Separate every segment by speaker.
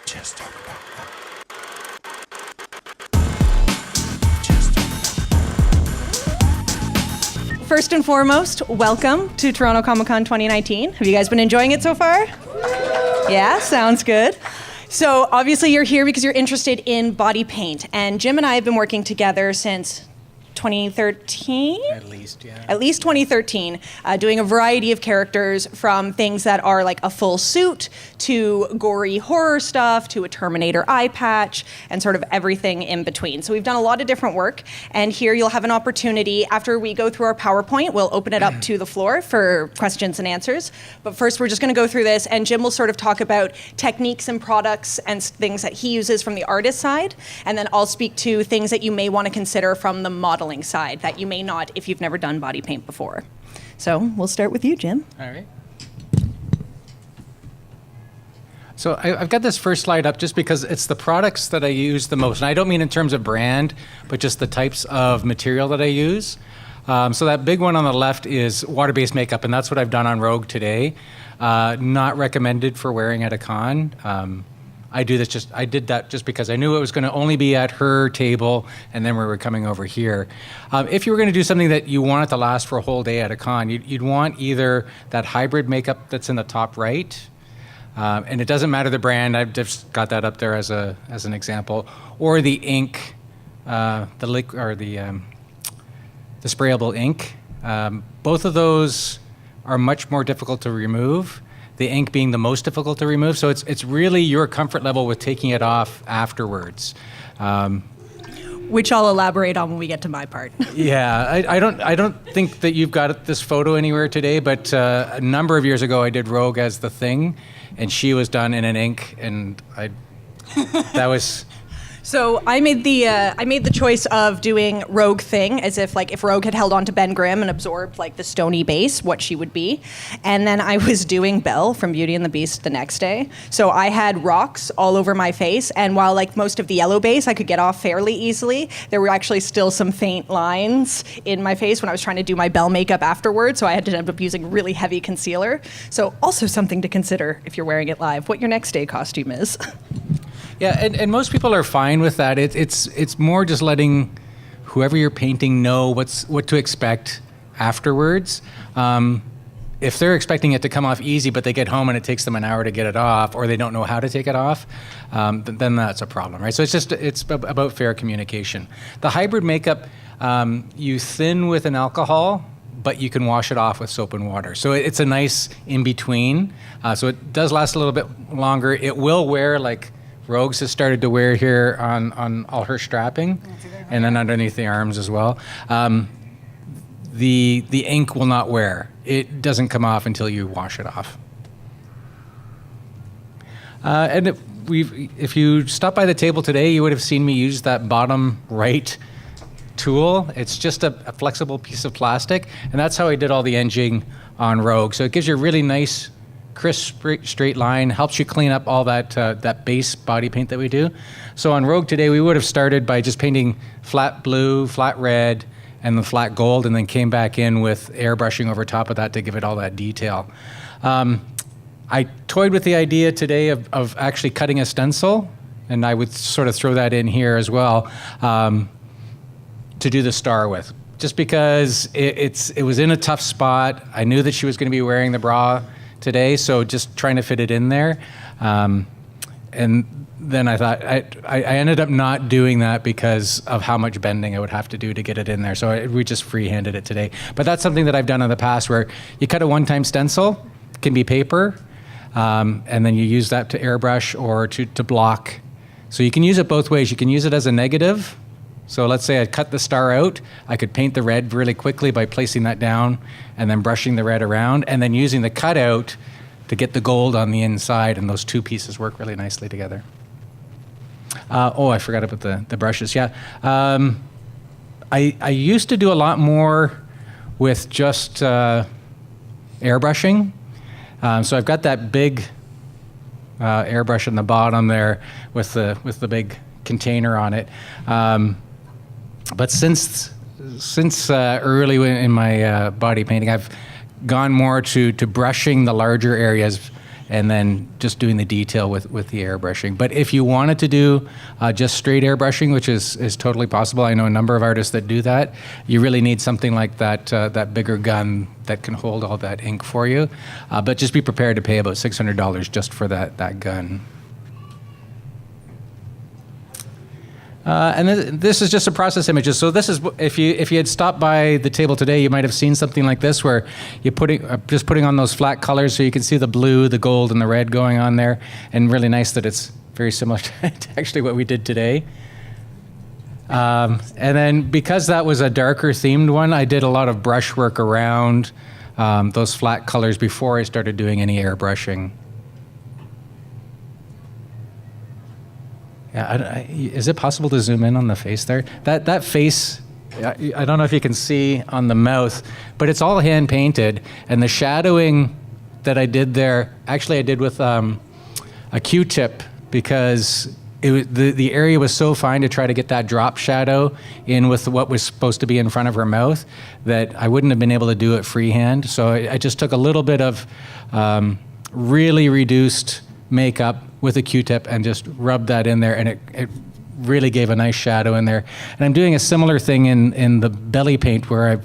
Speaker 1: Just talk about
Speaker 2: First and foremost, welcome to Toronto ComiCon 2019. Have you guys been enjoying it so far? Yeah, sounds good. So obviously you're here because you're interested in body paint, and Jim and I have been working together since 2013?
Speaker 3: At least, yeah.
Speaker 2: At least 2013, doing a variety of characters, from things that are like a full suit to gory horror stuff to a Terminator eye patch and sort of everything in between. So we've done a lot of different work, and here you'll have an opportunity after we go through our PowerPoint. We'll open it up to the floor for questions and answers. But first we're just going to go through this, and Jim will sort of talk about techniques and products and things that he uses from the artist side, and then I'll speak to things that you may want to consider from the modeling side that you may not if you've never done body paint before. So we'll start with you, Jim.
Speaker 3: All right. So I've got this first slide up just because it's the products that I use the most. And I don't mean in terms of brand, but just the types of material that I use. So that big one on the left is water-based makeup, and that's what I've done on Rogue today. Not recommended for wearing at a con. I did that just because I knew it was going to only be at her table, and then we were coming over here. If you were going to do something that you want it to last for a whole day at a con, you'd want either that hybrid makeup that's in the top right, and it doesn't matter the brand. I've just got that up there as an example, or the ink, the sprayable ink. Both of those are much more difficult to remove. The ink being the most difficult to remove. So it's really your comfort level with taking it off afterwards.
Speaker 2: Which I'll elaborate on when we get to my part.
Speaker 3: Yeah, I don't think that you've got this photo anywhere today, but a number of years ago I did Rogue as the Thing, and she was done in an ink, and that was...
Speaker 2: So I made the choice of doing Rogue Thing, as if Rogue had held on to Ben Grimm and absorbed like the stony base, what she would be. And then I was doing Belle from Beauty and the Beast the next day. So I had rocks all over my face, and while like most of the yellow base I could get off fairly easily, there were actually still some faint lines in my face when I was trying to do my Belle makeup afterwards, so I had to end up using really heavy concealer. So also something to consider if you're wearing it live, what your next day costume is.
Speaker 3: Yeah, and most people are fine with that. It's more just letting whoever you're painting know what to expect afterwards. If they're expecting it to come off easy, but they get home and it takes them an hour to get it off, or they don't know how to take it off, then that's a problem, right? So it's about fair communication. The hybrid makeup, you thin with an alcohol, but you can wash it off with soap and water. So it's a nice in-between. So it does last a little bit longer. It will wear like Rogues has started to wear here on all her strapping, and then underneath the arms as well. The ink will not wear. It doesn't come off until you wash it off. And if you stopped by the table today, you would have seen me use that bottom right tool. It's just a flexible piece of plastic, and that's how I did all the edging on Rogue. So it gives you a really nice, crisp, straight line, helps you clean up all that base body paint that we do. So on Rogue today, we would have started by just painting flat blue, flat red, and then flat gold, and then came back in with airbrushing over top of that to give it all that detail. I toyed with the idea today of actually cutting a stencil, and I would sort of throw that in here as well, to do the star with. Just because it was in a tough spot. I knew that she was going to be wearing the bra today, so just trying to fit it in there. And then I thought, I ended up not doing that because of how much bending I would have to do to get it in there. So we just freehanded it today. But that's something that I've done in the past, where you cut a one-time stencil, it can be paper, and then you use that to airbrush or to block. So you can use it both ways. You can use it as a negative. So let's say I cut the star out, I could paint the red really quickly by placing that down and then brushing the red around, and then using the cutout to get the gold on the inside, and those two pieces work really nicely together. I forgot about the brushes, yeah. I used to do a lot more with just airbrushing. So I've got that big airbrush on the bottom there with the big container on it. But since early in my body painting, I've gone more to brushing the larger areas and then just doing the detail with the airbrushing. But if you wanted to do just straight airbrushing, which is totally possible, I know a number of artists that do that, you really need something like that bigger gun that can hold all that ink for you. But just be prepared to pay about $600 just for that gun. And this is just a process images. So this is, if you had stopped by the table today, you might have seen something like this, where you're just putting on those flat colors so you can see the blue, the gold, and the red going on there. And really nice that it's very similar to actually what we did today. And then because that was a darker themed one, I did a lot of brushwork around those flat colors before I started doing any airbrushing. Yeah, is it possible to zoom in on the face there? That face, I don't know if you can see on the mouth, but it's all hand painted, and the shadowing that I did there, actually I did with a Q-tip, because the area was so fine to try to get that drop shadow in with what was supposed to be in front of her mouth that I wouldn't have been able to do it freehand. So I just took a little bit of really reduced makeup with a Q-tip and just rubbed that in there, and it really gave a nice shadow in there. And I'm doing a similar thing in the belly paint, where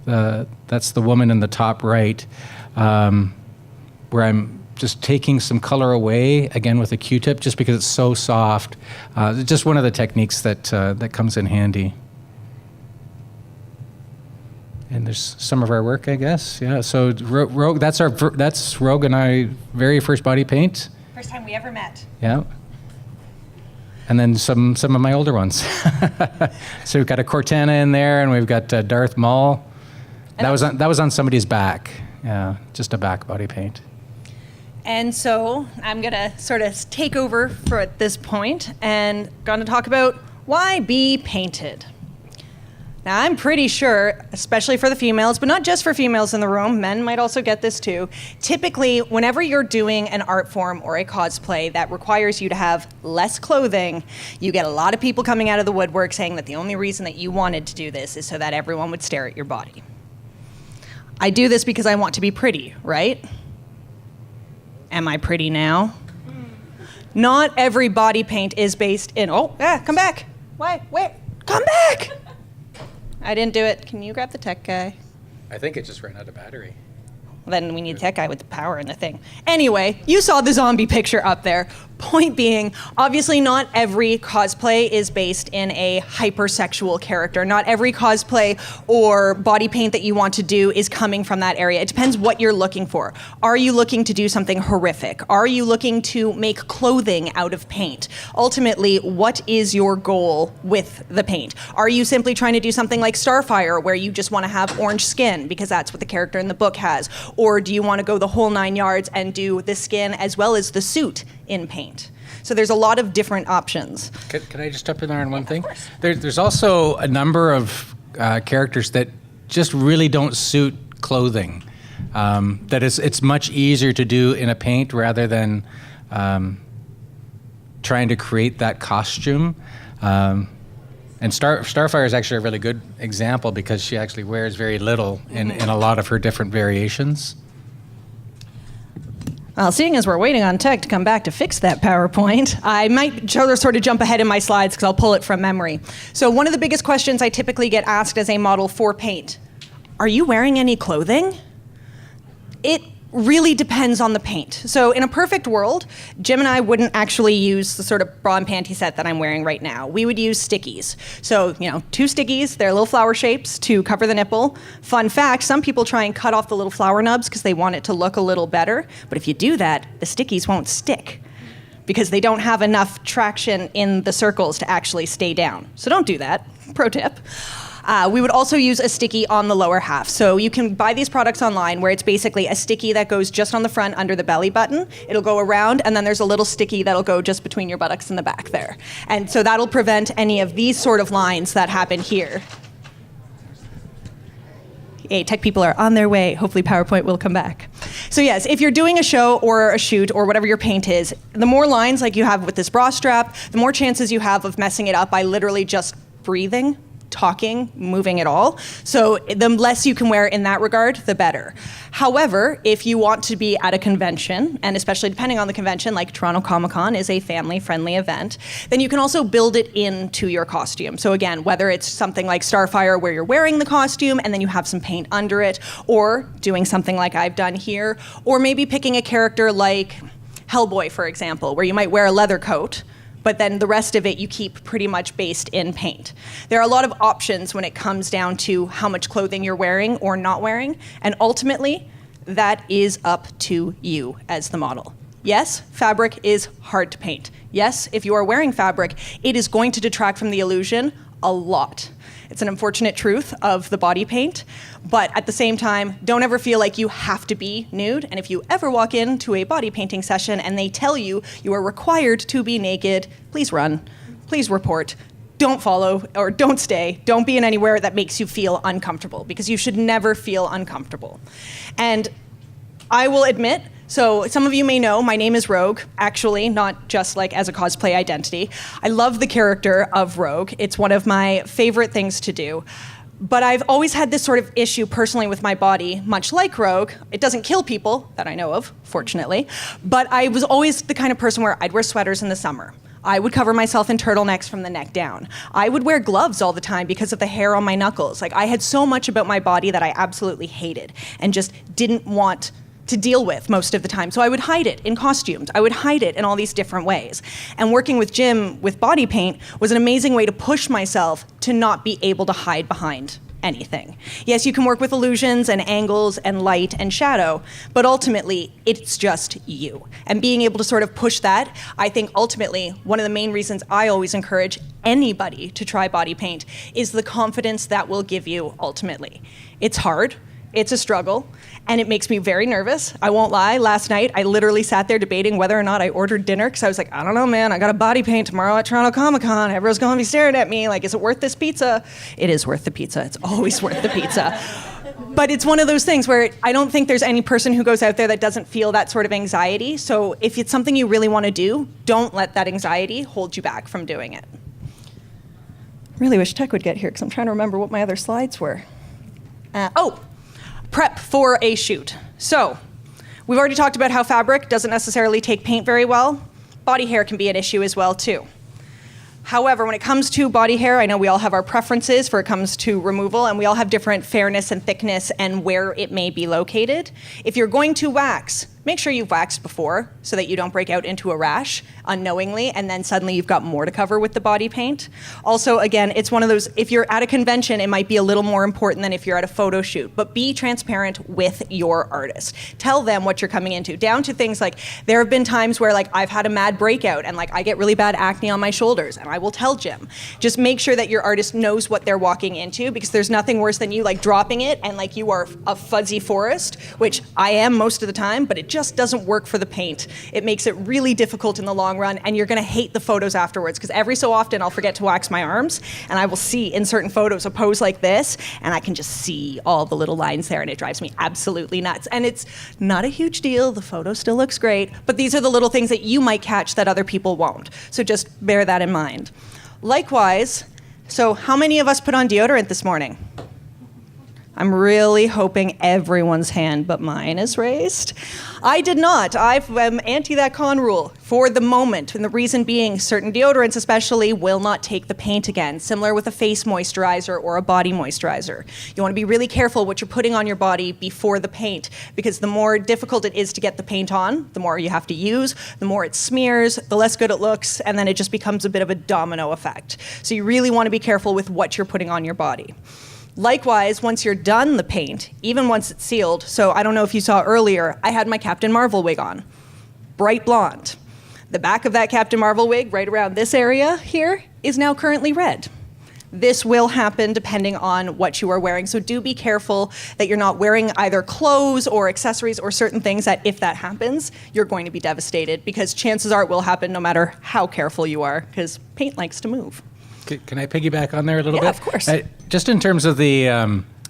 Speaker 3: that's the woman in the top right, where I'm just taking some color away, again with a Q-tip, just because it's so soft. It's just one of the techniques that comes in handy. And there's some of our work, I guess. Yeah, so Rogue, that's Rogue and I very first body paint.
Speaker 2: First time we ever met.
Speaker 3: Yeah. And then some of my older ones. So we've got a Cortana in there, and we've got Darth Maul. That was on somebody's back. Yeah, just a back body paint.
Speaker 2: And so I'm gonna sort of take over for at this point and gonna talk about why be painted. Now, I'm pretty sure, especially for the females, but not just for females in the room, men might also get this too. Typically, whenever you're doing an art form or a cosplay that requires you to have less clothing, you get a lot of people coming out of the woodwork saying that the only reason that you wanted to do this is so that everyone would stare at your body. I do this because I want to be pretty, right? Am I pretty now? Not every body paint is based in, come back. Why? Where? Come back! I didn't do it. Can you grab the tech guy?
Speaker 3: I think it just ran out of battery.
Speaker 2: Then we need a tech guy with the power in the thing. Anyway, you saw the zombie picture up there. Point being, obviously not every cosplay is based in a hypersexual character. Not every cosplay or body paint that you want to do is coming from that area. It depends what you're looking for. Are you looking to do something horrific? Are you looking to make clothing out of paint? Ultimately, what is your goal with the paint? Are you simply trying to do something like Starfire, where you just want to have orange skin because that's what the character in the book has? Or do you want to go the whole 9 yards and do the skin as well as the suit in paint? So there's a lot of different options.
Speaker 3: Can I just jump in there on one thing? Of course. There's also a number of characters that just really don't suit clothing. That it's much easier to do in a paint rather than trying to create that costume. And Starfire is actually a really good example because she actually wears very little in a lot of her different variations.
Speaker 2: Well, seeing as we're waiting on tech to come back to fix that PowerPoint, I might sort of jump ahead in my slides because I'll pull it from memory. So one of the biggest questions I typically get asked as a model for paint, are you wearing any clothing? It really depends on the paint. So in a perfect world, Jim and I wouldn't actually use the sort of bra and panty set that I'm wearing right now. We would use stickies. So, 2 stickies, they're little flower shapes to cover the nipple. Fun fact, some people try and cut off the little flower nubs because they want it to look a little better. But if you do that, the stickies won't stick because they don't have enough traction in the circles to actually stay down. So don't do that. Pro tip. We would also use a sticky on the lower half. So you can buy these products online where it's basically a sticky that goes just on the front under the belly button. It'll go around, and then there's a little sticky that'll go just between your buttocks and the back there. And so that'll prevent any of these sort of lines that happen here. Hey, tech people are on their way. Hopefully PowerPoint will come back. So yes, if you're doing a show or a shoot or whatever your paint is, the more lines like you have with this bra strap, the more chances you have of messing it up by literally just breathing talking, moving at all. So the less you can wear in that regard, the better. However, if you want to be at a convention, and especially depending on the convention, like Toronto ComiCon is a family-friendly event, then you can also build it into your costume. So again, whether it's something like Starfire where you're wearing the costume and then you have some paint under it, or doing something like I've done here, or maybe picking a character like Hellboy, for example, where you might wear a leather coat, but then the rest of it you keep pretty much based in paint. There are a lot of options when it comes down to how much clothing you're wearing or not wearing, and ultimately, that is up to you as the model. Yes, fabric is hard to paint. Yes, if you are wearing fabric, it is going to detract from the illusion a lot. It's an unfortunate truth of the body paint, but at the same time, don't ever feel like you have to be nude. And if you ever walk into a body painting session and they tell you you are required to be naked, please run, please report. Don't follow or don't stay. Don't be in anywhere that makes you feel uncomfortable, because you should never feel uncomfortable. And I will admit, so some of you may know, my name is Rogue, actually, not just like as a cosplay identity. I love the character of Rogue. It's one of my favorite things to do. But I've always had this sort of issue personally with my body, much like Rogue. It doesn't kill people that I know of, fortunately. But I was always the kind of person where I'd wear sweaters in the summer. I would cover myself in turtlenecks from the neck down. I would wear gloves all the time because of the hair on my knuckles. Like, I had so much about my body that I absolutely hated and just didn't want to deal with most of the time. So I would hide it in costumes. I would hide it in all these different ways. And working with Jim with body paint was an amazing way to push myself to not be able to hide behind anything. Yes, you can work with illusions and angles and light and shadow, but ultimately it's just you. And being able to sort of push that, I think ultimately one of the main reasons I always encourage anybody to try body paint is the confidence that will give you ultimately. It's hard. It's a struggle, and it makes me very nervous. I won't lie. Last night, I literally sat there debating whether or not I ordered dinner, because I was like, I don't know, man. I got a body paint tomorrow at Toronto ComiCon. Everyone's going to be staring at me. Like, is it worth this pizza? It is worth the pizza. It's always worth the pizza. But it's one of those things where I don't think there's any person who goes out there that doesn't feel that sort of anxiety. So if it's something you really want to do, don't let that anxiety hold you back from doing it. Really wish Tech would get here, because I'm trying to remember what my other slides were. Prep for a shoot. So, we've already talked about how fabric doesn't necessarily take paint very well. Body hair can be an issue as well, too. However, when it comes to body hair, I know we all have our preferences for it comes to removal, and we all have different fairness and thickness and where it may be located. If you're going to wax, make sure you've waxed before so that you don't break out into a rash unknowingly, and then suddenly you've got more to cover with the body paint. Also, again, it's one of those, if you're at a convention, it might be a little more important than if you're at a photo shoot, but be transparent with your artist. Tell them what you're coming into, down to things like, there have been times where like I've had a mad breakout and like I get really bad acne on my shoulders, and I will tell Jim. Just make sure that your artist knows what they're walking into, because there's nothing worse than you like dropping it and like you are a fuzzy forest, which I am most of the time, but it just doesn't work for the paint. It makes it really difficult in the long run, and you're gonna hate the photos afterwards, because every so often I'll forget to wax my arms, and I will see in certain photos a pose like this, and I can just see all the little lines there, and it drives me absolutely nuts. And it's not a huge deal, the photo still looks great, but these are the little things that you might catch that other people won't. So just bear that in mind. Likewise, so how many of us put on deodorant this morning? I'm really hoping everyone's hand but mine is raised. I did not. I'm anti that con rule for the moment, and the reason being certain deodorants especially will not take the paint again, similar with a face moisturizer or a body moisturizer. You want to be really careful what you're putting on your body before the paint, because the more difficult it is to get the paint on, the more you have to use, the more it smears, the less good it looks, and then it just becomes a bit of a domino effect. So you really want to be careful with what you're putting on your body. Likewise, once you're done the paint, even once it's sealed, so I don't know if you saw earlier, I had my Captain Marvel wig on, bright blonde. The back of that Captain Marvel wig, right around this area here, is now currently red. This will happen depending on what you are wearing, so do be careful that you're not wearing either clothes or accessories or certain things that if that happens, you're going to be devastated, because chances are it will happen no matter how careful you are, because paint likes to move.
Speaker 3: Can I piggyback on there a little bit?
Speaker 2: Yeah, of course.
Speaker 3: Just in terms of the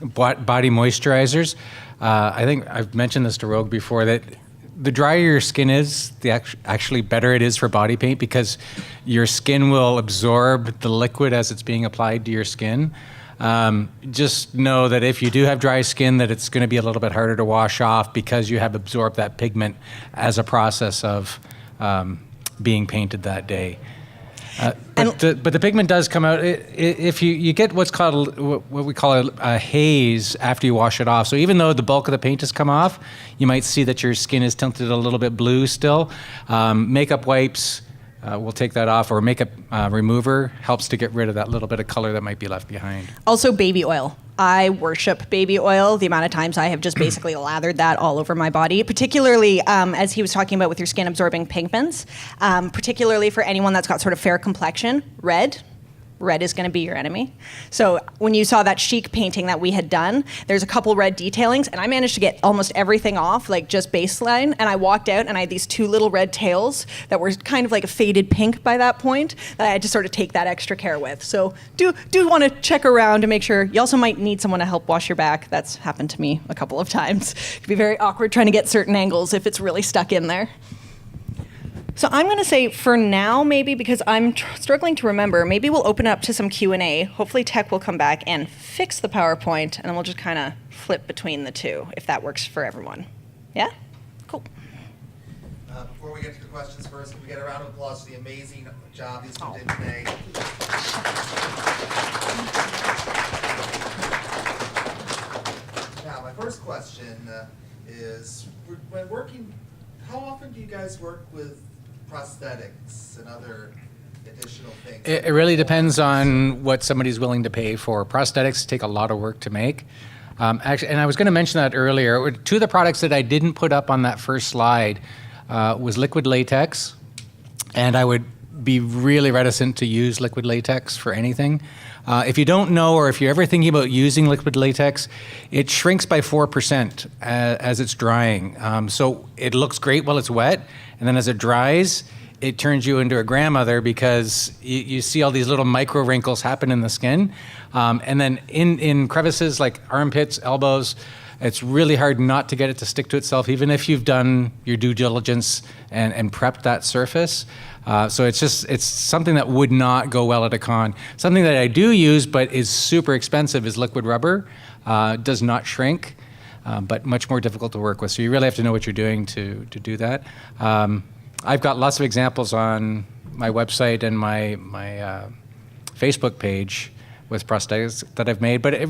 Speaker 3: body moisturizers, I think I've mentioned this to Rogue before, that the drier your skin is, the actually better it is for body paint, because your skin will absorb the liquid as it's being applied to your skin. Just know that if you do have dry skin, that it's going to be a little bit harder to wash off because you have absorbed that pigment as a process of being painted that day. But the pigment does come out if you get what's called what we call a haze after you wash it off. So even though the bulk of the paint has come off, you might see that your skin is tinted a little bit blue still. Makeup wipes will take that off, or makeup remover helps to get rid of that little bit of color that might be left behind.
Speaker 2: Also, baby oil. I worship baby oil. The amount of times I have just basically lathered that all over my body, particularly as he was talking about with your skin absorbing pigments, particularly for anyone that's got sort of fair complexion. Red is going to be your enemy. So when you saw that chic painting that we had done, there's a couple red detailings, and I managed to get almost everything off, like just baseline, and I walked out and I had these two little red tails that were kind of like a faded pink by that point that I had to sort of take that extra care with. So do want to check around to make sure. You also might need someone to help wash your back. That's happened to me a couple of times. It can be very awkward trying to get certain angles if it's really stuck in there. So I'm going to say for now, maybe, because I'm struggling to remember, maybe we'll open up to some Q&A. Hopefully Tech will come back and fix the PowerPoint, and then we'll just kind of flip between the two, if that works for everyone. Yeah? Cool.
Speaker 1: Before we get to the questions first, can we get a round of applause for the amazing job these two did today? Now, my first question is, when working, how often do you guys work with prosthetics and other additional things?
Speaker 3: It really depends on what somebody's willing to pay for. Prosthetics take a lot of work to make. Actually, and I was going to mention that earlier. Two of the products that I didn't put up on that first slide was liquid latex, and I would be really reticent to use liquid latex for anything. If you don't know, or if you're ever thinking about using liquid latex, it shrinks by 4% as it's drying. So it looks great while it's wet, and then as it dries, it turns you into a grandmother because you see all these little micro wrinkles happen in the skin. And then in crevices like armpits, elbows, it's really hard not to get it to stick to itself, even if you've done your due diligence and prepped that surface. So it's something that would not go well at a con. Something that I do use but is super expensive is liquid rubber. Does not shrink, but much more difficult to work with. So you really have to know what you're doing to do that. I've got lots of examples on my website and my Facebook page with prosthetics that I've made, but it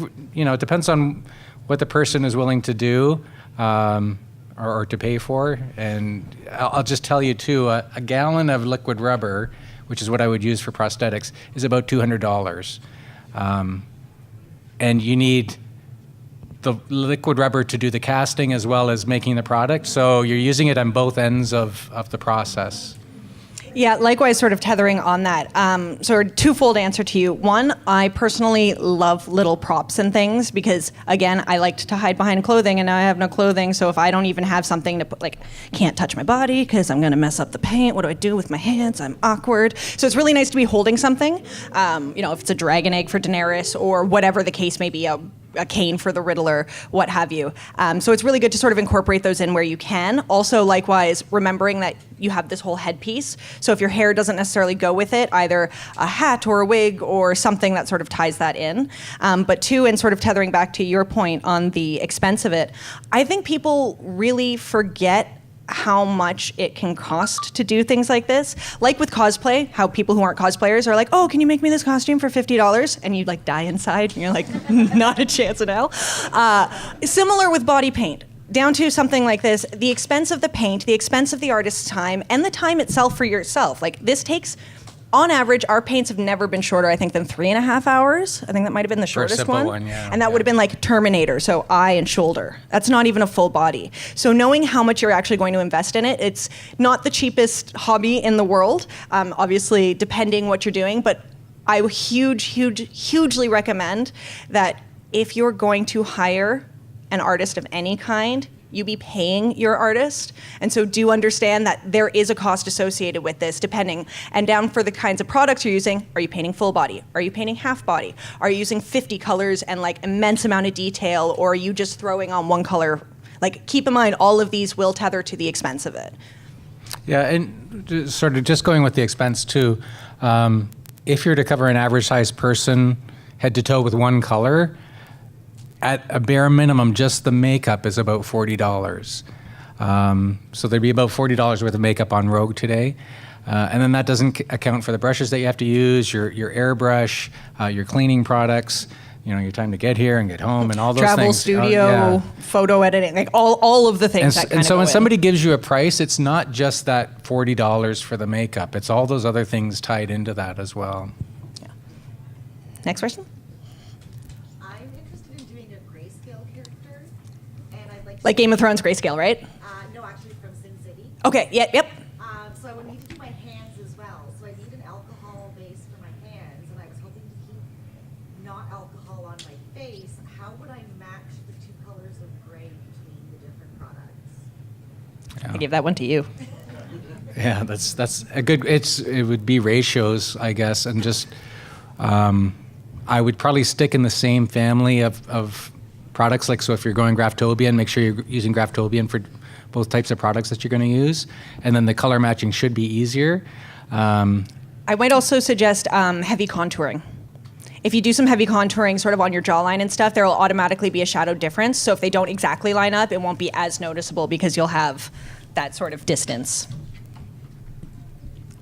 Speaker 3: depends on what the person is willing to do or to pay for. And I'll just tell you too, a gallon of liquid rubber, which is what I would use for prosthetics, is about $200. And you need the liquid rubber to do the casting as well as making the product. So you're using it on both ends of the process.
Speaker 2: Yeah, likewise, sort of tethering on that. So a twofold answer to you. One, I personally love little props and things because, again, I liked to hide behind clothing, and now I have no clothing. So if I don't even have something to put, like, can't touch my body because I'm going to mess up the paint. What do I do with my hands? I'm awkward. So it's really nice to be holding something. If it's a dragon egg for Daenerys or whatever the case may be, a cane for the Riddler, what have you. So it's really good to sort of incorporate those in where you can. Also, likewise, remembering that you have this whole headpiece. So if your hair doesn't necessarily go with it, either a hat or a wig or something that sort of ties that in. But two, and sort of tethering back to your point on the expense of it, I think people really forget how much it can cost to do things like this. Like with cosplay, how people who aren't cosplayers are like, oh, can you make me this costume for $50? And you like die inside, and you're like, not a chance in hell. Similar with body paint. Down to something like this, the expense of the paint, the expense of the artist's time, and the time itself for yourself. Like this takes, on average, our paints have never been shorter, I think, than 3.5 hours. I think that might have been the shortest one.
Speaker 3: Yeah,
Speaker 2: and that would have been like Terminator, so eye and shoulder. That's not even a full body. So knowing how much you're actually going to invest in it, it's not the cheapest hobby in the world, obviously depending what you're doing, but I hugely recommend that if you're going to hire an artist of any kind, you be paying your artist. And so do understand that there is a cost associated with this, depending. And down for the kinds of products you're using, are you painting full body? Are you painting half body? Are you using 50 colors and like immense amount of detail? Or are you just throwing on one color? Like, keep in mind, all of these will tether to the expense of it.
Speaker 3: Yeah, and sort of just going with the expense too, if you're to cover an average sized person head to toe with one color, at a bare minimum, just the makeup is about $40. So there'd be about $40 worth of makeup on Rogue today. And then that doesn't account for the brushes that you have to use, your airbrush, your cleaning products, your time to get here and get home and all those
Speaker 2: Travel,
Speaker 3: things.
Speaker 2: studio, photo editing, like all of the things that kind
Speaker 3: and
Speaker 2: of
Speaker 3: so
Speaker 2: go
Speaker 3: when
Speaker 2: in.
Speaker 3: somebody gives you a price, it's not just that $40 for the makeup. It's all those other things tied into that as well.
Speaker 2: Yeah. Next question?
Speaker 4: I'm interested in doing a grayscale character, and I'd like to...
Speaker 2: Like Game of Thrones grayscale, right?
Speaker 4: No, actually from Sin City.
Speaker 2: Okay, yep.
Speaker 4: So I would need to do my hands as well. So I need an alcohol base for my hands, and I was hoping to keep not alcohol on my face. How would I match the two colors of gray between the different products?
Speaker 2: I give that one to you.
Speaker 3: Yeah, that's a good. It would be ratios, I guess, and just I would probably stick in the same family of products. Like, so if you're going Graftobian, make sure you're using Graftobian for both types of products that you're going to use, and then the color matching should be easier.
Speaker 2: I might also suggest heavy contouring. If you do some heavy contouring sort of on your jawline and stuff, there will automatically be a shadow difference. So if they don't exactly line up, it won't be as noticeable because you'll have that sort of distance.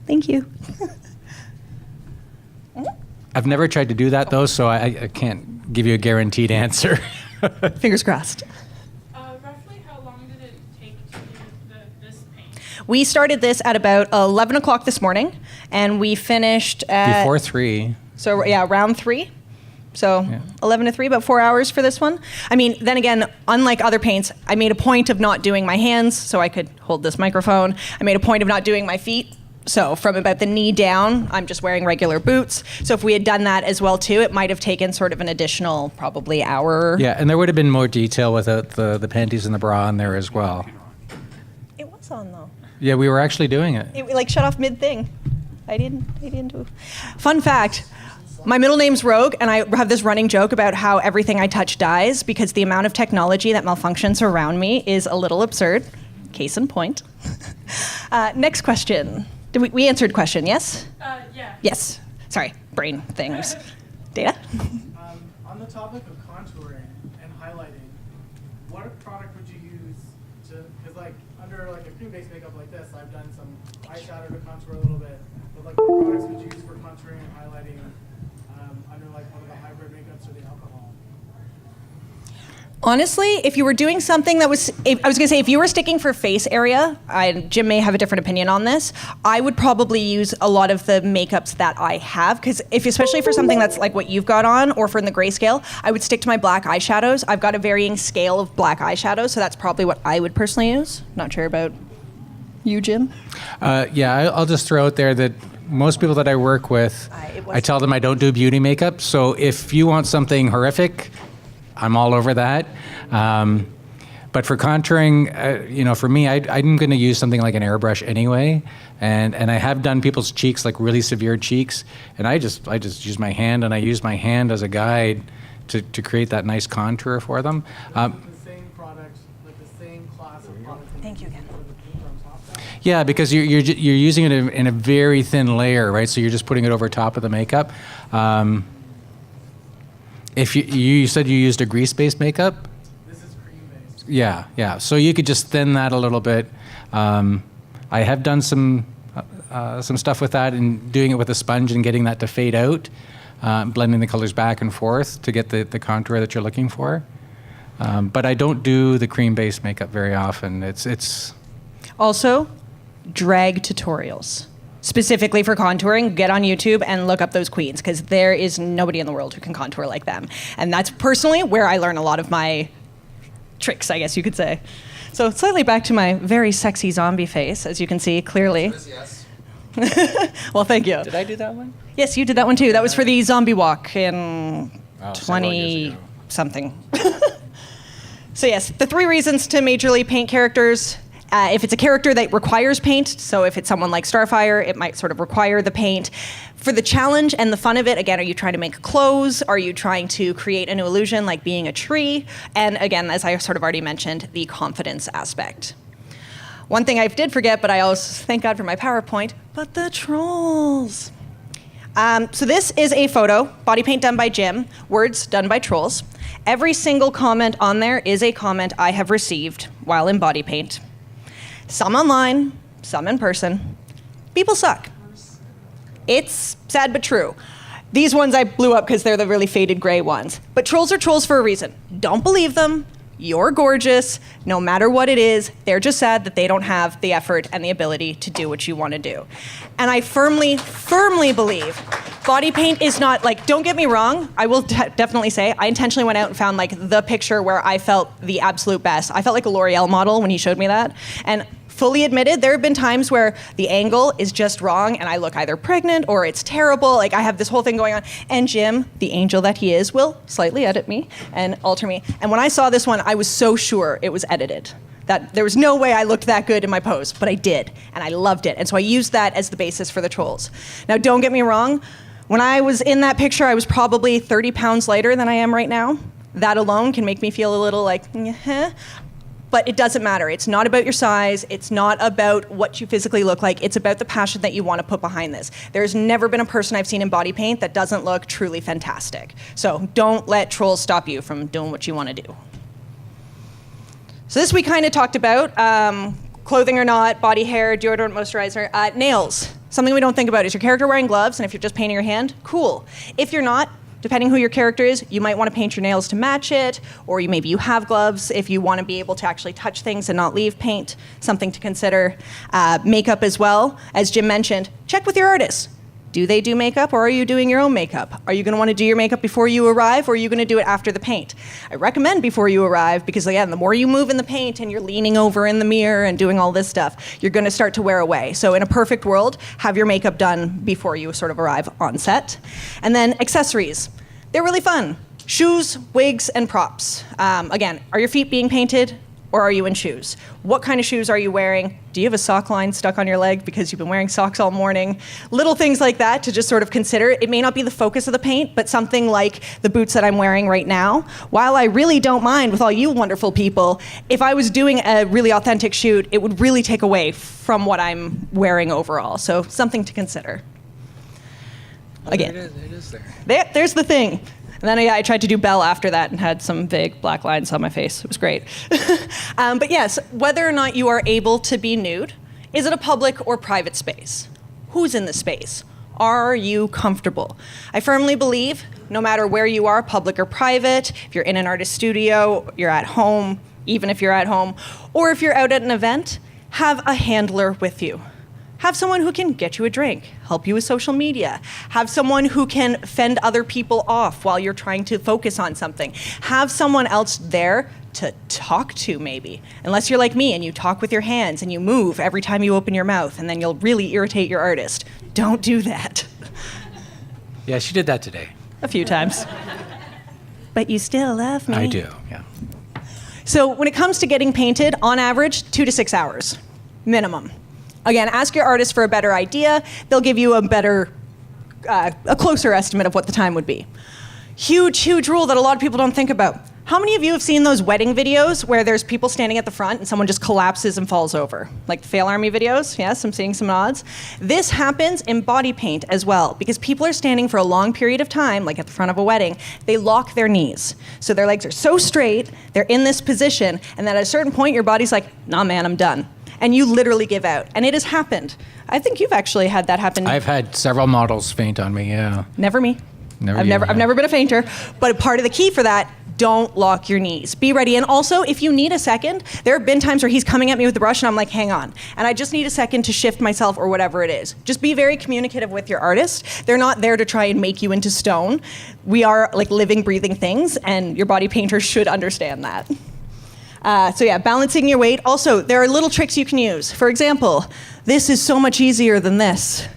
Speaker 2: Thank you.
Speaker 3: I've never tried to do that though, so I can't give you a guaranteed answer.
Speaker 2: Fingers crossed.
Speaker 5: Roughly how long did it take to do this paint?
Speaker 2: We started this at about 11 o'clock this morning, and we finished at...
Speaker 3: Before 3.
Speaker 2: So yeah, round 3. So
Speaker 3: Yeah.
Speaker 2: 11 to 3, about 4 hours for this one. I mean, then again, unlike other paints, I made a point of not doing my hands so I could hold this microphone. I made a point of not doing my feet. So from about the knee down, I'm just wearing regular boots. So if we had done that as well too, it might have taken sort of an additional probably hour.
Speaker 3: Yeah, and there would have been more detail without the panties and the bra in there as well.
Speaker 2: It was on though.
Speaker 3: Yeah, we were actually doing it.
Speaker 2: It like shut off mid-thing. I didn't do. Fun fact, my middle name's Rogue, and I have this running joke about how everything I touch dies because the amount of technology that malfunctions around me is a little absurd. Case in point. Next question. Did we answered question, yes?
Speaker 5: Yeah.
Speaker 2: Yes. Sorry, brain things. Data?
Speaker 6: On the topic of contouring and highlighting, what product would you use to, because like under like a cream-based makeup like this, I've done some eyeshadow to contour a little bit, but like what products would you use for contouring and highlighting under like one of the hybrid makeups or the alcohol?
Speaker 2: Honestly, if you were doing something that was, I was gonna say, if you were sticking for face area, Jim may have a different opinion on this, I would probably use a lot of the makeups that I have, because especially for something that's like what you've got on, or for in the grayscale, I would stick to my black eyeshadows. I've got a varying scale of black eyeshadows, so that's probably what I would personally use. Not sure about you, Jim?
Speaker 3: Yeah, I'll just throw out there that most people that I work with, I tell them I don't do beauty makeup. So if you want something horrific, I'm all over that. But for contouring, for me, I'm going to use something like an airbrush anyway. And I have done people's cheeks, like really severe cheeks. And I just use my hand, and I use my hand as a guide to create that nice contour for them.
Speaker 6: The same product, like the same class of product.
Speaker 2: Thank you again.
Speaker 3: Yeah, because you're using it in a very thin layer, right? So you're just putting it over top of the makeup. If you said you used a grease-based makeup?
Speaker 6: This is cream-based.
Speaker 3: Yeah. So you could just thin that a little bit. I have done some stuff with that and doing it with a sponge and getting that to fade out, blending the colors back and forth to get the contour that you're looking for. But I don't do the cream-based makeup very often. It's
Speaker 2: Also, drag tutorials. Specifically for contouring, get on YouTube and look up those queens, because there is nobody in the world who can contour like them. And that's personally where I learn a lot of my tricks, I guess you could say. So slightly back to my very sexy zombie face, as you can see clearly.
Speaker 1: Yes.
Speaker 2: Well, thank you.
Speaker 3: Did I do that one?
Speaker 2: Yes, you did that one too. That was for the zombie walk in
Speaker 3: several years ago.
Speaker 2: 20-something. So yes, the 3 reasons to majorly paint characters: If it's a character that requires paint, so if it's someone like Starfire, it might sort of require the paint. For the challenge and the fun of it, again, are you trying to make clothes? Are you trying to create a new illusion like being a tree? And again, as I sort of already mentioned, the confidence aspect. One thing I did forget, but I always thank God for my PowerPoint, but the trolls. So this is a photo, body paint done by Jim, words done by trolls. Every single comment on there is a comment I have received while in body paint. Some online, some in person. People suck. It's sad but true. These ones I blew up because they're the really faded gray ones. But trolls are trolls for a reason. Don't believe them. You're gorgeous. No matter what it is, they're just sad that they don't have the effort and the ability to do what you want to do. And I firmly, firmly believe body paint is not, like, don't get me wrong, I will definitely say, I intentionally went out and found like the picture where I felt the absolute best. I felt like a L'Oreal model when he showed me that. And fully admitted, there have been times where the angle is just wrong and I look either pregnant or it's terrible. Like, I have this whole thing going on. And Jim, the angel that he is, will slightly edit me and alter me. And when I saw this one, I was so sure it was edited. That there was no way I looked that good in my pose, but I did, and I loved it. And so I used that as the basis for the trolls. Now, don't get me wrong, when I was in that picture, I was probably 30 pounds lighter than I am right now. That alone can make me feel a little like, but it doesn't matter. It's not about your size. It's not about what you physically look like. It's about the passion that you want to put behind this. There's never been a person I've seen in body paint that doesn't look truly fantastic. So don't let trolls stop you from doing what you want to do. So this we kind of talked about, clothing or not, body hair, deodorant, moisturizer. Nails, something we don't think about. Is your character wearing gloves? And if you're just painting your hand, cool. If you're not, depending who your character is, you might want to paint your nails to match it, or maybe you have gloves if you want to be able to actually touch things and not leave paint, something to consider. Makeup as well, as Jim mentioned, check with your artist. Do they do makeup, or are you doing your own makeup? Are you going to want to do your makeup before you arrive, or are you going to do it after the paint? I recommend before you arrive, because again, the more you move in the paint and you're leaning over in the mirror and doing all this stuff, you're going to start to wear away. So in a perfect world, have your makeup done before you sort of arrive on set. And then accessories. They're really fun. Shoes, wigs, and props. Again, are your feet being painted? Or are you in shoes? What kind of shoes are you wearing? Do you have a sock line stuck on your leg because you've been wearing socks all morning? Little things like that to just sort of consider. It may not be the focus of the paint, but something like the boots that I'm wearing right now. While I really don't mind with all you wonderful people, if I was doing a really authentic shoot, it would really take away from what I'm wearing overall. So something to consider. Again,
Speaker 3: it is there.
Speaker 2: There's the thing. And then I tried to do Belle after that and had some big black lines on my face. It was great. But yes, whether or not you are able to be nude, is it a public or private space? Who's in the space? Are you comfortable? I firmly believe no matter where you are, public or private, if you're in an artist studio, you're at home, even if you're at home, or if you're out at an event, have a handler with you. Have someone who can get you a drink, help you with social media. Have someone who can fend other people off while you're trying to focus on something. Have someone else there to talk to, maybe. Unless you're like me and you talk with your hands and you move every time you open your mouth, and then you'll really irritate your artist. Don't do that.
Speaker 3: Yeah, she did that today.
Speaker 2: A few times. But you still love me.
Speaker 3: I do, yeah.
Speaker 2: So when it comes to getting painted, on average, 2 to 6 hours, minimum. Again, ask your artist for a better idea. They'll give you a closer estimate of what the time would be. Huge, huge rule that a lot of people don't think about. How many of you have seen those wedding videos where there's people standing at the front and someone just collapses and falls over? Like the Fail Army videos? Yes, I'm seeing some nods. This happens in body paint as well, because people are standing for a long period of time, like at the front of a wedding. They lock their knees. So their legs are so straight, they're in this position, and then at a certain point, your body's like, nah, man, I'm done. And you literally give out. And it has happened. I think you've actually had that happen.
Speaker 3: I've had several models faint on me, yeah.
Speaker 2: Never me.
Speaker 3: Never
Speaker 2: I've
Speaker 3: you,
Speaker 2: never
Speaker 3: yeah.
Speaker 2: I've never been a fainter. But part of the key for that, don't lock your knees. Be ready. And also, if you need a second, there have been times where he's coming at me with the brush and I'm like, hang on. And I just need a second to shift myself or whatever it is. Just be very communicative with your artist. They're not there to try and make you into stone. We are like living, breathing things, and your body painter should understand that. So yeah, balancing your weight. Also, there are little tricks you can use. For example, this is so much easier than this.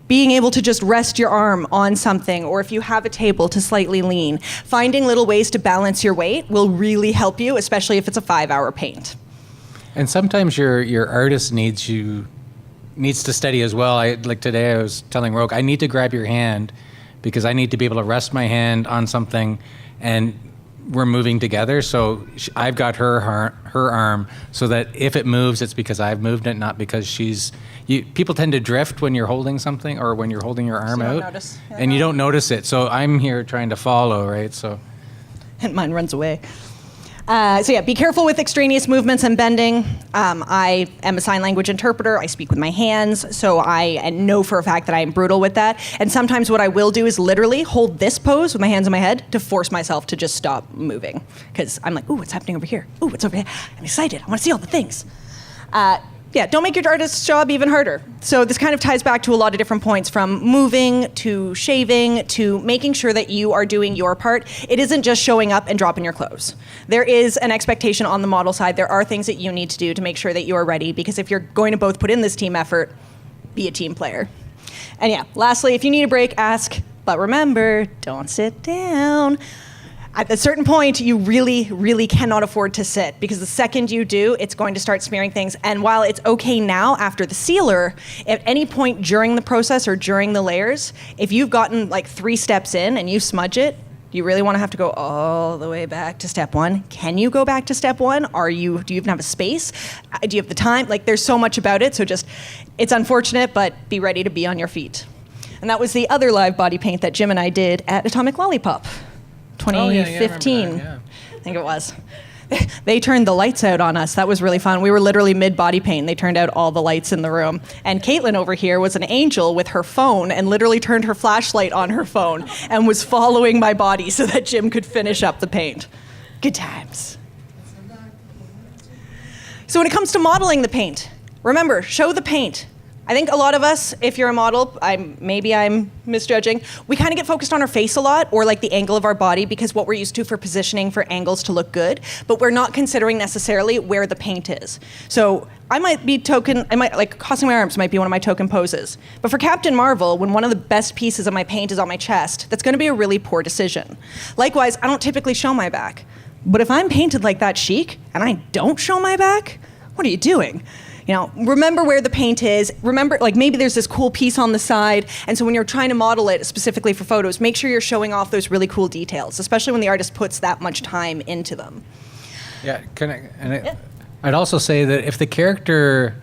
Speaker 2: Being able to just rest your arm on something, or if you have a table, to slightly lean. Finding little ways to balance your weight will really help you, especially if it's a 5-hour paint.
Speaker 3: And sometimes your artist needs to steady as well. Like today, I was telling Rogue, I need to grab your hand because I need to be able to rest my hand on something, and we're moving together. So I've got her arm, so that if it moves, it's because I've moved it, not because she's. People tend to drift when you're holding something or when you're holding your arm
Speaker 2: you don't
Speaker 3: out,
Speaker 2: notice.
Speaker 3: and you don't notice it. So I'm here trying to follow, right? So.
Speaker 2: And mine runs away. So yeah, be careful with extraneous movements and bending. I am a sign language interpreter. I speak with my hands, so I know for a fact that I am brutal with that. And sometimes what I will do is literally hold this pose with my hands on my head to force myself to just stop moving. Because I'm like, ooh, what's happening over here? Ooh, what's over here? I'm excited. I want to see all the things. Yeah, don't make your artist's job even harder. So this kind of ties back to a lot of different points, from moving to shaving to making sure that you are doing your part. It isn't just showing up and dropping your clothes. There is an expectation on the model side. There are things that you need to do to make sure that you are ready, because if you're going to both put in this team effort, be a team player. And yeah, lastly, if you need a break, ask, but remember, don't sit down. At a certain point, you really, really cannot afford to sit, because the second you do, it's going to start smearing things. And while it's okay now after the sealer, at any point during the process or during the layers, if you've gotten like 3 steps in and you smudge it, you really want to have to go all the way back to step 1. Can you go back to step 1? Do you even have a space? Do you have the time? Like, there's so much about it. So just, it's unfortunate, but be ready to be on your feet. And that was the other live body paint that Jim and I did at Atomic Lollipop. 2015,
Speaker 3: I remember that, yeah.
Speaker 2: I think it was. They turned the lights out on us. That was really fun. We were literally mid-body paint. They turned out all the lights in the room. And Caitlin over here was an angel with her phone and literally turned her flashlight on her phone and was following my body so that Jim could finish up the paint. Good times. So when it comes to modeling the paint, remember, show the paint. I think a lot of us, if you're a model, maybe I'm misjudging, we kind of get focused on our face a lot, or like the angle of our body, because what we're used to for positioning for angles to look good, but we're not considering necessarily where the paint is. So crossing my arms might be one of my token poses. But for Captain Marvel, when one of the best pieces of my paint is on my chest, that's gonna be a really poor decision. Likewise, I don't typically show my back. But if I'm painted like that chic, and I don't show my back, what are you doing? You know, remember where the paint is. Remember, like, maybe there's this cool piece on the side, and so when you're trying to model it specifically for photos, make sure you're showing off those really cool details, especially when the artist puts that much time into them.
Speaker 3: Yeah, I'd also say that if the character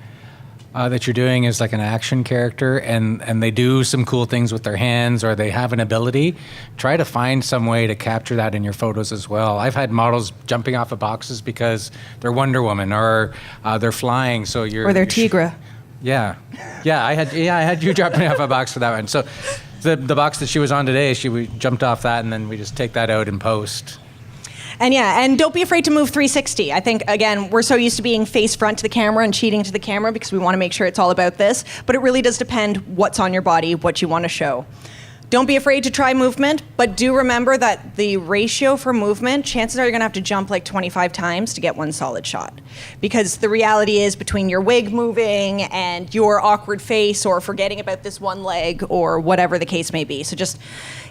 Speaker 3: that you're doing is like an action character, and they do some cool things with their hands, or they have an ability, try to find some way to capture that in your photos as well. I've had models jumping off of boxes because they're Wonder Woman, or they're flying, so
Speaker 2: Or they're Tigra.
Speaker 3: Yeah, I had you jumping off a box for that one. So the box that she was on today, we jumped off that, and then we just take that out in post.
Speaker 2: And yeah, and don't be afraid to move 360. I think, again, we're so used to being face front to the camera and cheating to the camera because we want to make sure it's all about this, but it really does depend what's on your body, what you want to show. Don't be afraid to try movement, but do remember that the ratio for movement, chances are you're going to have to jump like 25 times to get one solid shot. Because the reality is, between your wig moving and your awkward face or forgetting about this one leg or whatever the case may be. So just,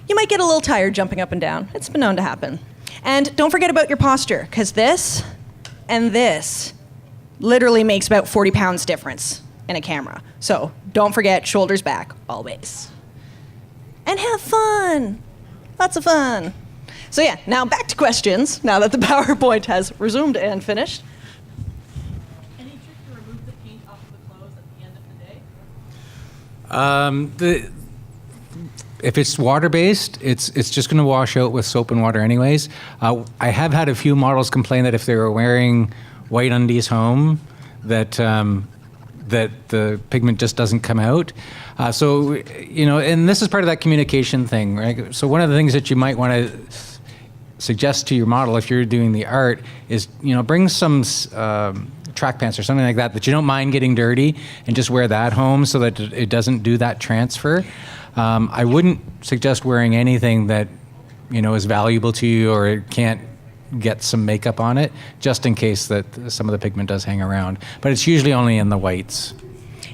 Speaker 2: you might get a little tired jumping up and down. It's been known to happen. And don't forget about your posture, because this and this literally makes about 40 pounds difference in a camera. So don't forget, shoulders back, always. And have fun. Lots of fun. So yeah, now back to questions, now that the PowerPoint has resumed and finished.
Speaker 5: Any trick to remove the paint off of the clothes at the end of the day?
Speaker 3: If it's water-based, it's just going to wash out with soap and water anyways. I have had a few models complain that if they were wearing white undies home, that the pigment just doesn't come out. So, you know, and this is part of that communication thing, right? So one of the things that you might want to suggest to your model if you're doing the art is, you know, bring some track pants or something like that you don't mind getting dirty, and just wear that home so that it doesn't do that transfer. I wouldn't suggest wearing anything that, you know, is valuable to you or it can't get some makeup on it, just in case that some of the pigment does hang around. But it's usually only in the whites.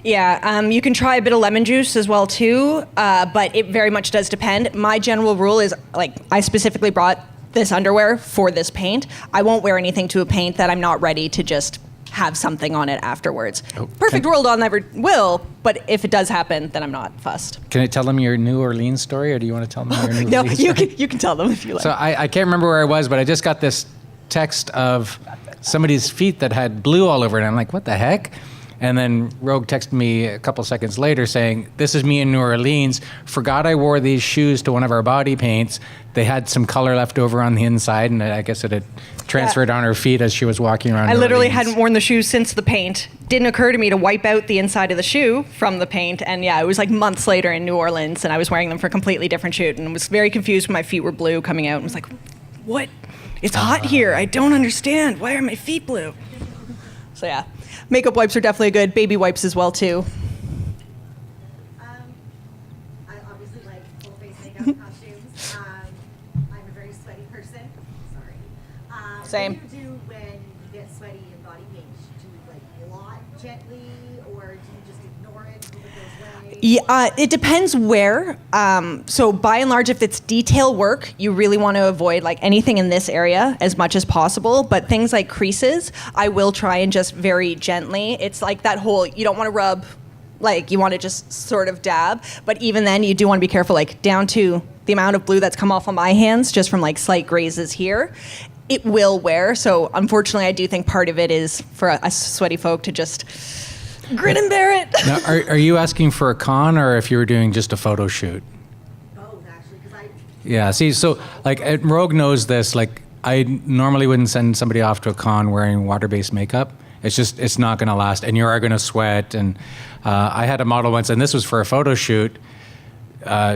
Speaker 2: Yeah, you can try a bit of lemon juice as well too, but it very much does depend. My general rule is, like, I specifically brought this underwear for this paint. I won't wear anything to a paint that I'm not ready to just have something on it afterwards.
Speaker 3: Oh,
Speaker 2: Perfect world, I'll never will, but if it does happen, then I'm not fussed.
Speaker 3: Can I tell them your New Orleans story, or do you want to tell them your New
Speaker 2: No,
Speaker 3: Orleans
Speaker 2: you
Speaker 3: story?
Speaker 2: can tell them if you like.
Speaker 3: So I can't remember where I was, but I just got this text of somebody's feet that had blue all over it. And I'm like, what the heck? And then Rogue texted me a couple seconds later saying, this is me in New Orleans. Forgot I wore these shoes to one of our body paints. They had some color left over on the inside, and I guess it had transferred on her feet as she was walking around.
Speaker 2: I
Speaker 3: New
Speaker 2: literally
Speaker 3: Orleans.
Speaker 2: hadn't worn the shoes since the paint. Didn't occur to me to wipe out the inside of the shoe from the paint. And yeah, it was like months later in New Orleans, and I was wearing them for a completely different shoot and was very confused when my feet were blue coming out and was like, what? It's hot here. I don't understand. Why are my feet blue? So yeah, makeup wipes are definitely good. Baby wipes as well too.
Speaker 4: I obviously like full face makeup costumes. I'm a very sweaty person. Sorry.
Speaker 2: Same.
Speaker 4: What do you do when you get sweaty in body paint? Do you like blot gently, or do you just ignore it until it goes away?
Speaker 2: Yeah, it depends where. So by and large, if it's detail work, you really want to avoid like anything in this area as much as possible. But things like creases, I will try and just very gently. It's like that whole, you don't want to rub, like you want to just sort of dab. But even then, you do want to be careful, like down to the amount of blue that's come off on my hands just from like slight grazes here. It will wear. So unfortunately, I do think part of it is for us sweaty folk to just grin and bear it.
Speaker 3: Now, are you asking for a con, or if you were doing just a photo shoot?
Speaker 4: Both, actually, because I.
Speaker 3: Yeah, see, so like Rogue knows this. Like, I normally wouldn't send somebody off to a con wearing water-based makeup. It's not going to last, and you are going to sweat. And I had a model once, and this was for a photo shoot.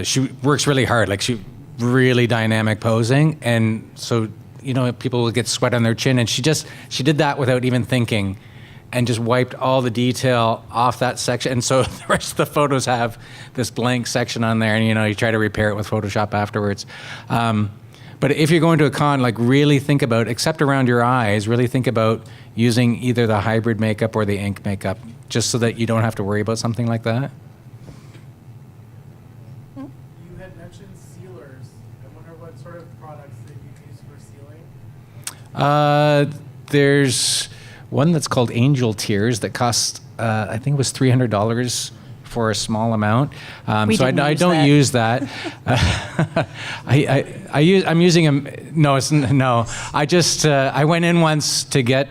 Speaker 3: She works really hard, like she really dynamic posing, and so people will get sweat on their chin, and she did that without even thinking, and just wiped all the detail off that section. And so the rest of the photos have this blank section on there, and you try to repair it with Photoshop afterwards. But if you're going to a con, like really think about, except around your eyes, really think about using either the hybrid makeup or the ink makeup, just so that you don't have to worry about something like that.
Speaker 6: You had mentioned sealers. I wonder what sort of products that you use for sealing.
Speaker 3: There's one that's called Angel Tears that costs, I think it was $300 for a small amount. So I don't use that. I'm using them. No. I went in once to get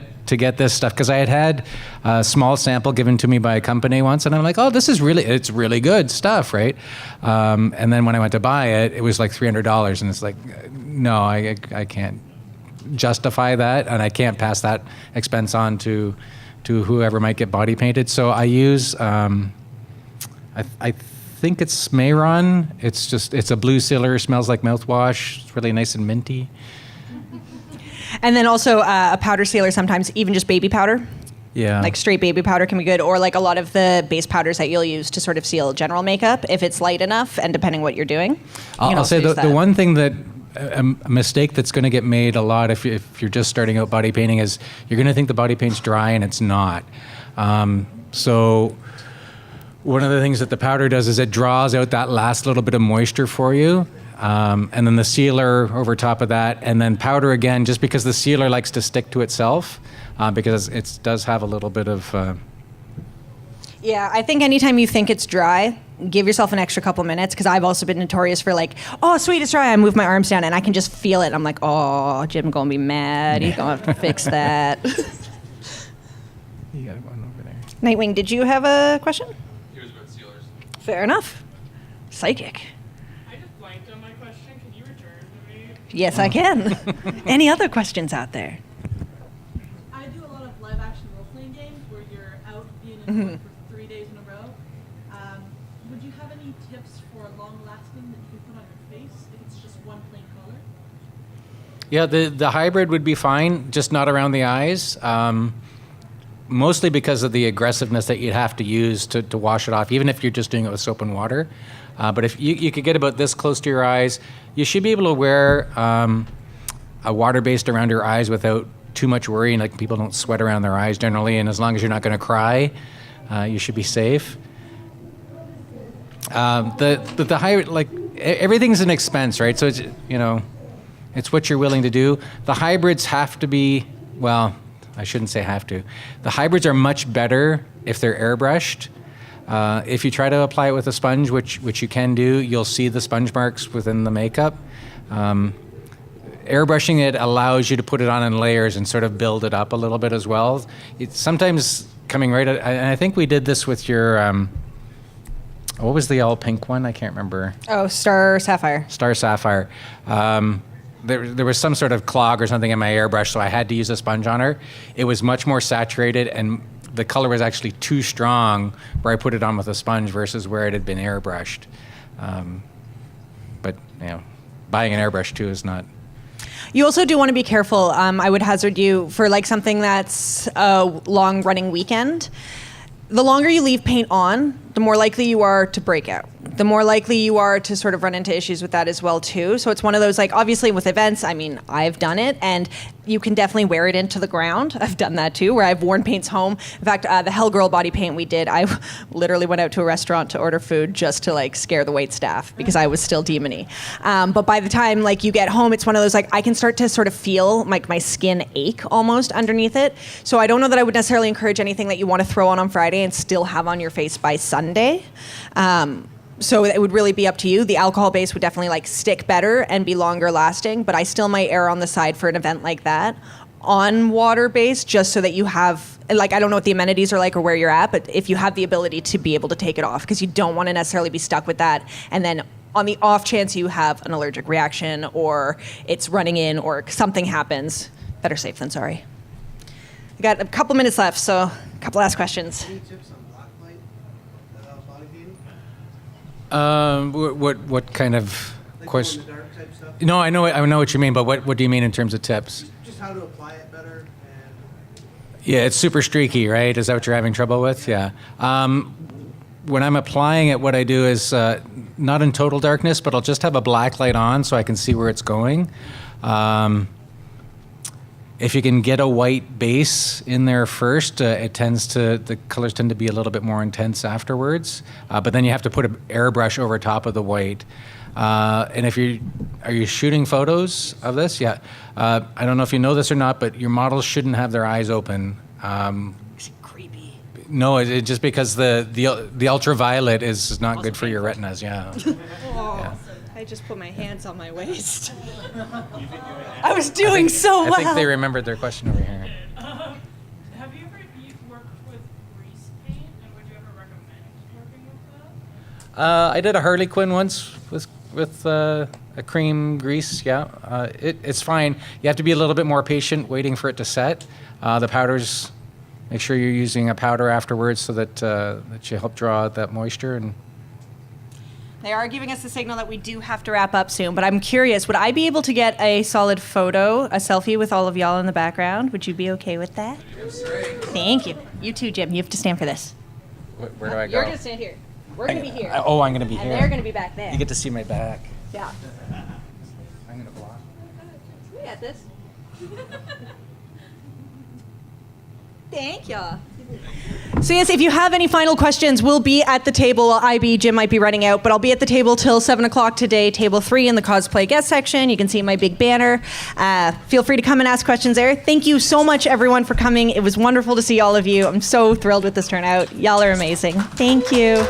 Speaker 3: this stuff because I had a small sample given to me by a company once, and I'm like, oh, it's really good stuff, right? And then when I went to buy it, it was like $300, and it's like, no, I can't justify that, and I can't pass that expense on to whoever might get body painted. So I use I think it's Mayron. It's a blue sealer, smells like mouthwash. It's really nice and minty.
Speaker 2: And then also a powder sealer sometimes, even just baby powder.
Speaker 3: Yeah.
Speaker 2: Like straight baby powder can be good, or like a lot of the base powders that you'll use to sort of seal general makeup if it's light enough and depending what you're doing.
Speaker 3: I'll say the one thing that a mistake that's going to get made a lot if you're just starting out body painting is you're going to think the body paint's dry, and it's not. So one of the things that the powder does is it draws out that last little bit of moisture for you. And then the sealer over top of that, and then powder again, just because the sealer likes to stick to itself, because it does have a little bit of...
Speaker 2: Yeah, I think anytime you think it's dry, give yourself an extra couple minutes, because I've also been notorious for like, oh, sweet, it's dry. I move my arms down, and I can just feel it. I'm like, oh, Jim going to be mad. He's going to have to fix that.
Speaker 3: You got one over there.
Speaker 2: Nightwing, did you have a question?
Speaker 7: He was about sealers.
Speaker 2: Fair enough. Psychic.
Speaker 5: I just blanked on my question. Can you return to me?
Speaker 2: Yes, I can. Any other questions out there?
Speaker 8: I do a lot of live action role playing games where you're out being in
Speaker 2: Mhm.
Speaker 8: work for 3 days in a row. Would you have any tips for long lasting that you can put on your face if it's just one plain color?
Speaker 3: Yeah, the hybrid would be fine, just not around the eyes. Mostly because of the aggressiveness that you'd have to use to wash it off, even if you're just doing it with soap and water. But if you could get about this close to your eyes, you should be able to wear a water-based around your eyes without too much worry. And like people don't sweat around their eyes generally, and as long as you're not going to cry, you should be safe. The hybrid, like everything's an expense, right? So it's it's what you're willing to do. The hybrids have to be, well, I shouldn't say have to. The hybrids are much better if they're airbrushed. If you try to apply it with a sponge, which you can do, you'll see the sponge marks within the makeup. Airbrushing it allows you to put it on in layers and sort of build it up a little bit as well. It's sometimes coming right at, and I think we did this with your, what was the all pink one? I can't remember.
Speaker 2: Oh, Star Sapphire.
Speaker 3: Star Sapphire. There was some sort of clog or something in my airbrush, so I had to use a sponge on her. It was much more saturated, and the color was actually too strong where I put it on with a sponge versus where it had been airbrushed. But you know, buying an airbrush too is not.
Speaker 2: You also do want to be careful. I would hazard you for like something that's a long running weekend. The longer you leave paint on, the more likely you are to break out. The more likely you are to sort of run into issues with that as well too. So it's one of those, like, obviously with events, I mean, I've done it, and you can definitely wear it into the ground. I've done that too, where I've worn paints home. In fact, the Hell Girl body paint we did, I literally went out to a restaurant to order food just to like scare the wait staff because I was still demony. But by the time like you get home, it's one of those, like, I can start to sort of feel like my skin ache almost underneath it. So I don't know that I would necessarily encourage anything that you want to throw on Friday and still have on your face by Sunday. So it would really be up to you. The alcohol base would definitely like stick better and be longer lasting, but I still might err on the side for an event like that on water based, just so that you have, like, I don't know what the amenities are like or where you're at, but if you have the ability to be able to take it off, because you don't want to necessarily be stuck with that. And then on the off chance you have an allergic reaction or it's running in or something happens, better safe than sorry. We got a couple minutes left, so a couple last questions.
Speaker 7: Any tips on blacklight body painting?
Speaker 3: What kind of
Speaker 7: Like
Speaker 3: question?
Speaker 7: glow in the dark type stuff?
Speaker 3: No, I know what you mean, but what do you mean in terms of tips?
Speaker 7: Just how to apply it better and
Speaker 3: Yeah, it's super streaky, right? Is that what you're having trouble with? Yeah. When I'm applying it, what I do is not in total darkness, but I'll just have a black light on so I can see where it's going. If you can get a white base in there first, the colors tend to be a little bit more intense afterwards. But then you have to put an airbrush over top of the white. And are you shooting photos of this? Yeah. I don't know if you know this or not, but your models shouldn't have their eyes open.
Speaker 2: Is it creepy?
Speaker 3: No, it's just because the ultraviolet is not good for your retinas. Yeah.
Speaker 2: Oh, I just put my hands on my waist. I was doing so well.
Speaker 3: I think they remembered their question over here.
Speaker 5: Have you ever worked with grease paint, and would you ever recommend working with that?
Speaker 3: I did a Harley Quinn once with a cream grease. Yeah, it's fine. You have to be a little bit more patient, waiting for it to set. The powders, make sure you're using a powder afterwards so that you help draw out that moisture. And
Speaker 2: They are giving us the signal that we do have to wrap up soon, but I'm curious, would I be able to get a solid photo, a selfie with all of y'all in the background? Would you be okay with that? Thank you. You too, Jim. You have to stand for this.
Speaker 3: where do I go?
Speaker 2: You're going to stand here. We're going to be here.
Speaker 3: I'm going to be
Speaker 2: And
Speaker 3: here.
Speaker 2: they're going to be back there.
Speaker 3: You get to see my back.
Speaker 2: Yeah.
Speaker 3: I'm going to block.
Speaker 2: We got this. Thank y'all. So yes, if you have any final questions, we'll be at the table. Jim might be running out, but I'll be at the table till 7 o'clock today, table 3 in the cosplay guest section. You can see my big banner. Feel free to come and ask questions there. Thank you so much, everyone, for coming. It was wonderful to see all of you. I'm so thrilled with this turnout. Y'all are amazing. Thank you.